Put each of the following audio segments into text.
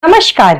नमस्कार,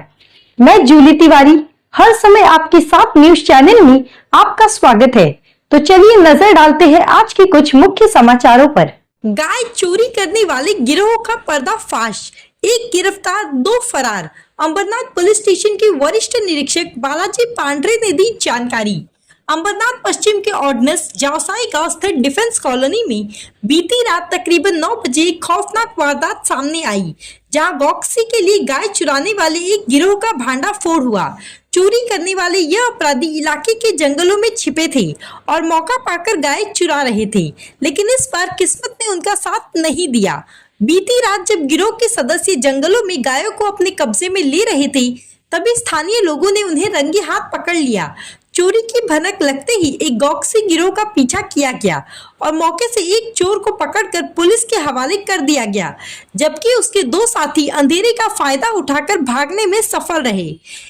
मैं जूली तिवारी हर समय आपके साथ न्यूज चैनल में आपका स्वागत है। तो चलिए नजर डालते हैं आज के कुछ मुख्य समाचारों पर। गाय चोरी करने वाले गिरोह का पर्दाफाश, एक गिरफ्तार, 2 फरार। अंबरनाथ पुलिस स्टेशन के वरिष्ठ निरीक्षक बालाजी पांड्रे ने दी जानकारी। अंबरनाथ पश्चिम के ऑर्डिनेंस जावसाई गांव स्थित डिफेंस कॉलोनी में बीती रात तकरीबन 9 बजे एक खौफनाक वारदात सामने आई, जहां गौकसी के लिए गाय चुराने वाले एक गिरोह का भांडाफोड़ हुआ। चोरी करने वाले यह अपराधी इलाके के जंगलों में छिपे थे और मौका पाकर गाय चुरा रहे थे, लेकिन इस बार किस्मत ने उनका साथ नहीं दिया। बीती रात जब गिरोह के सदस्य जंगलों में गायों को अपने कब्जे में ले रहे थे, तभी स्थानीय लोगों ने उन्हें रंगे हाथ पकड़ लिया। चोरी की भनक लगते ही एक गौकसी गिरोह का पीछा किया गया और मौके से एक चोर को पकड़कर पुलिस के हवाले कर दिया गया, जबकि उसके 2 साथी अंधेरे का फायदा उठाकर भागने में सफल रहे।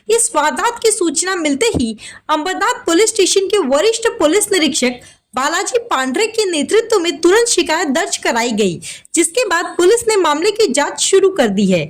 इस वारदात की सूचना मिलते ही अंबरनाथ पुलिस स्टेशन के वरिष्ठ पुलिस निरीक्षक बालाजी पांड्रे के नेतृत्व में तुरंत शिकायत दर्ज कराई गई, जिसके बाद पुलिस ने मामले की जांच शुरू कर दी है।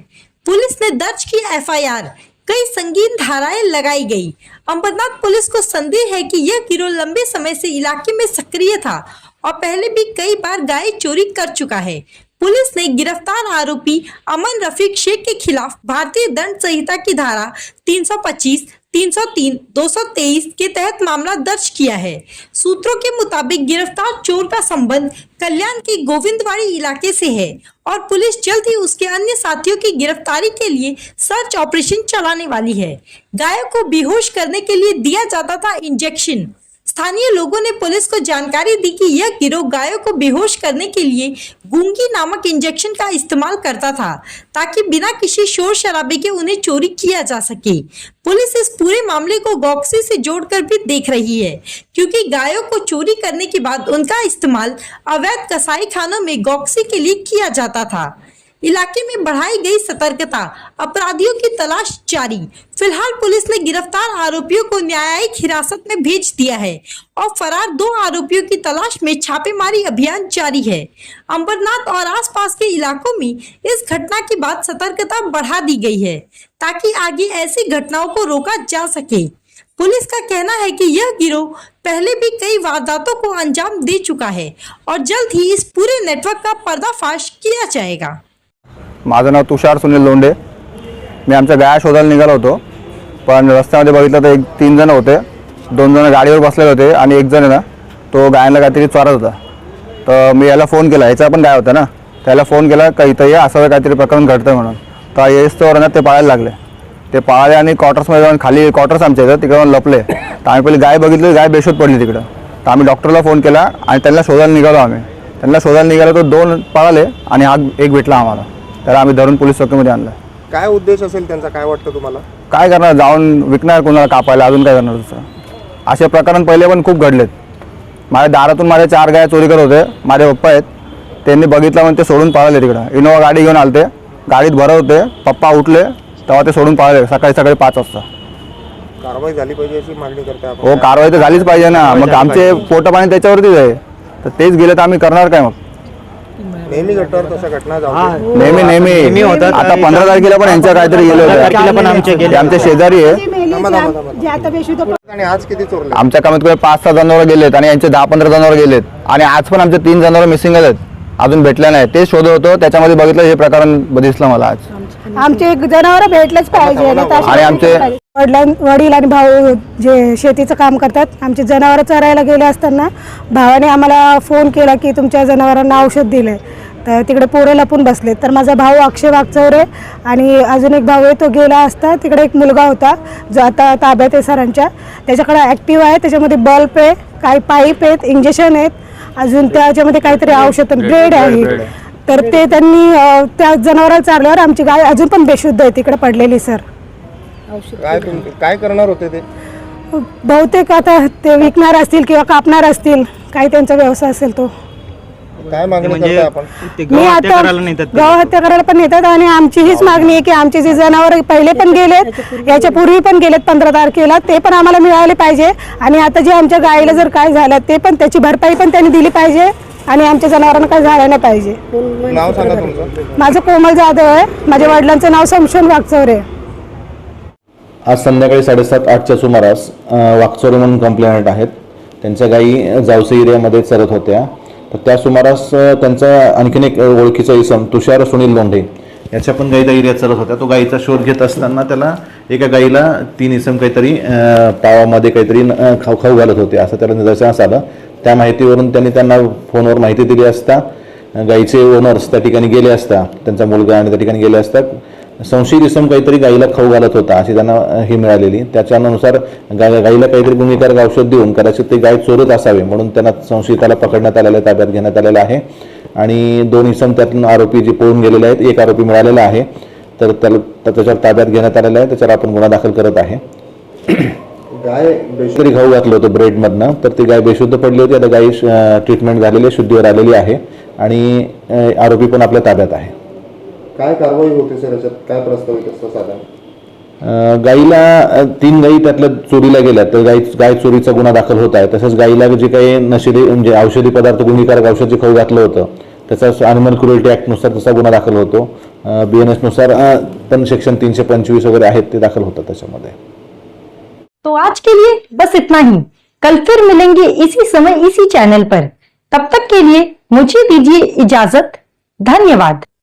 पुलिस ने दर्ज की FIR, कई संगीन धाराएं लगाई गई। अंबरनाथ पुलिस को संदेह है कि यह गिरोह लंबे समय से इलाके में सक्रिय था और पहले भी कई बार गाय चोरी कर चुका है। पुलिस ने गिरफ्तार आरोपी अमन रफीक शेख के खिलाफ भारतीय दंड संहिता की धारा 325, 303, 223 के तहत मामला दर्ज किया है। सूत्रों के मुताबिक गिरफ्तार चोर का संबंध कल्याण के गोविंदवाड़ी इलाके से है और पुलिस जल्द ही उसके अन्य साथियों की गिरफ्तारी के लिए सर्च ऑपरेशन चलाने वाली है। गायों को बेहोश करने के लिए दिया जाता था इंजेक्शन। स्थानीय लोगों ने पुलिस को जानकारी दी कि यह गिरोह गायों को बेहोश करने के लिए गूंगी नामक इंजेक्शन का इस्तेमाल करता था, ताकि बिना किसी शोर शराबे के उन्हें चोरी किया जा सके। पुलिस इस पूरे मामले को गौकसी से जोड़कर भी देख रही है, क्योंकि गायों को चोरी करने के बाद उनका इस्तेमाल अवैध कसाई खानों में गौकसी के लिए किया जाता था। इलाके में बढ़ाई गई सतर्कता, अपराधियों की तलाश जारी। फिलहाल पुलिस ने गिरफ्तार आरोपियों को न्यायिक हिरासत में भेज दिया है और फरार 2 आरोपियों की तलाश में छापेमारी अभियान जारी है। अंबरनाथ और आसपास के इलाकों में इस घटना के बाद सतर्कता बढ़ा दी गई है, ताकि आगे ऐसी घटनाओं को रोका जा सके। पुलिस का कहना है कि यह गिरोह पहले भी कई वारदातों को अंजाम दे चुका है और जल्द ही इस पूरे नेटवर्क का पर्दाफाश किया जाएगा। माझं नाव तुषार सुनील लोंढे। मी आमच्या गाया शोधायला निघालो होतो, पण रस्त्यामध्ये बघितलं तर 3 जण होते। 2 जण गाडीवर बसलेले होते आणि एक जण आहे ना, तो गायांना काहीतरी चोरत होता। तर मी याला फोन केला, याचा पण गाय होता ना, त्याला फोन केला का इथं ये, असं काहीतरी प्रकरण घडतंय म्हणून। तर येस्तोवर ना ते पाळायला लागले। ते पाळले आणि क्वार्टर्समध्ये जाऊन, खाली क्वार्टर्स आमच्या इथं, तिकडे जाऊन लपले। तर आम्ही पहिली गाय बघितली, गाय बेशुद्ध पडली तिकडं। तर आम्ही डॉक्टरला फोन केला आणि त्यांना शोधायला निघालो। त्यांना शोधायला निघालो तर 2 पळाले आणि हा एक भेटला आम्हाला। तर आम्ही धरून पोलीस चौकीमध्ये आणलं। काय उद्देश असेल त्यांचा, काय वाटतं तुम्हाला? काय करणार, जाऊन विकणार कोणाला कापायला, अजून काय करणार दुसरं? असे प्रकरण पहिले पण खूप घडलेत। माझ्या दारातून माझ्या 4 गाया चोरी करत होते। माझे पप्पा आहेत, त्यांनी बघितलं म्हणून ते सोडून पळाले। तिकडं इनोवा गाडी घेऊन आलते, गाडीत भरत होते। पप्पा उठले तेव्हा ते सोडून पळाले, सकाळी 5 वाजता। कारवाई झाली पाहिजे अशी मागणी करते आपण। हो, कारवाई तर झालीच पाहिजे ना, मग आमचे पोटपाणी त्याच्यावरतीच आहे। तर तेच गेले तर आम्ही करणार काय? मग नेहमी घटनावर तशा घटना नेहमी होतात। आता 15 तारखेला पण यांच्या काहीतरी गेले होते, आमचे शेजारी आहे। आणि आज किती चोरले? आमच्या कमीत कमी 5-6 जनावर गेलेत आणि यांचे 10-15 जनावर गेलेत आणि आज पण आमचे 3 जनावर मिसिंग आहेत, अजून भेटले नाही। ते शोधत होतो, त्याच्यामध्ये बघितलं हे प्रकरण दिसलं मला आज। आमचे जनावर भेटलेच पाहिजे आणि आमचे वडील आणि भाऊ जे शेतीचं काम करतात, आमचे जनावर चरायला गेले असताना भावाने आम्हाला फोन केला की तुमच्या जनावरांना औषध दिलंय। तर तिकडे पोरं लपून बसले। तर माझा भाऊ अक्षय वागचौरे आणि अजून एक भाऊ आहे, तो गेला असता। तिकडे एक मुलगा होता जो आता ताब्यात आहे सरांच्या, त्याच्याकडे ॲक्टिव्ह आहे, त्याच्यामध्ये बल्ब आहे, काही पाईप आहेत, इंजेक्शन आहेत, अजून त्याच्यामध्ये काहीतरी औषध ब्रेड आहे। तर ते त्यांनी त्या जनावराला चारल्यावर आमची गाय अजून पण बेशुद्ध आहे तिकडे पडलेली सर। काय करणार होते ते? बहुतेक आता ते विकणार असतील किंवा कापणार असतील, काही त्यांचा व्यवसाय असेल तो। काय मागणी करताय आपण? मी आता गाव हत्या करायला पण नेतात आणि आमची हीच मागणी आहे की आमचे जे जनावर पहिले पण गेलेत, याच्या पूर्वी पण गेलेत 15 तारखेला, ते पण आम्हाला मिळाले पाहिजे। आणि आता जे आमच्या गायीला जर काय झालं ते पण त्याची भरपाई पण त्यांनी दिली पाहिजे आणि आमच्या जनावरांना काय झालं नाही पाहिजे। नाव सांगा तुमचं? माझं कोमल जाधव आहे, माझ्या वडिलांचं नाव समशोन वागचौरे। आज संध्याकाळी 7:30-8च्या सुमारास वाकचोरे म्हणून कंप्लेंट आहेत. त्यांच्या गायी जावसे एरियामध्ये चरत होत्या. तर त्या सुमारास त्यांचा आणखीन एक ओळखीचा इसम तुषार सुनील लोंढे याच्या पण गाई त्या एरियात चरत होत्या. तो गाईचा शोध घेत असताना त्याला एका गाईला 3 इसम काहीतरी पावामध्ये काहीतरी खाऊ घालत होते असं त्याला निदर्शनास आलं. त्या माहितीवरून त्यांना फोनवर माहिती दिली असता गाईचे ओनर्स त्या ठिकाणी गेले असता, त्यांचा मुलगा आणि त्या ठिकाणी गेले असता संशयित इसम काहीतरी गाईला खाऊ घालत होता अशी त्यांना ही मिळालेली. त्याच्यानुसार गाईला काहीतरी गुन्हेगार औषध देऊन कदाचित ते गाय चोरत असावे म्हणून त्यांना संशयिताला पकडण्यात आलेलं आहे, ताब्यात घेण्यात आलेलं आहे. आणि 2 इसम त्यातून आरोपी जे पळून गेलेले आहेत, एक आरोपी मिळालेला आहे. तर त्याच्यावर ताब्यात घेण्यात आलेलं आहे, त्याच्यावर आपण गुन्हा दाखल करत आहे. गाय तरी खाऊ घातलं होतं ब्रेडमधनं, तर ती गाय बेशुद्ध पडली होती. आता गाय ट्रीटमेंट झालेली आहे, शुद्धीवर आलेली आहे आणि आरोपी पण आपल्या ताब्यात आहे. काय कारवाई होते सर याच्यात, काय प्रस्तावित असतं साधारण? गाईला 3 गायी त्यातल्या चोरीला गेल्या तर गाय चोरीचा गुन्हा दाखल होत आहे. तसंच गाईला जे काही नशिली म्हणजे औषधी पदार्थ गुन्हेगारक औषध जे खाऊ घातलं होतं त्याचा ॲनिमल क्रुएल्टी ॲक्टनुसार तसा गुन्हा दाखल होतो. BNS नुसार पण सेक्शन 325 वगैरे आहेत ते दाखल होतात त्याच्यामध्ये. तो आज के लिए बस इतना ही. कल फिर मिलेंगे इसी समय इसी चैनल पर. तब तक के लिए मुझे दीजिए इजाजत. धन्यवाद.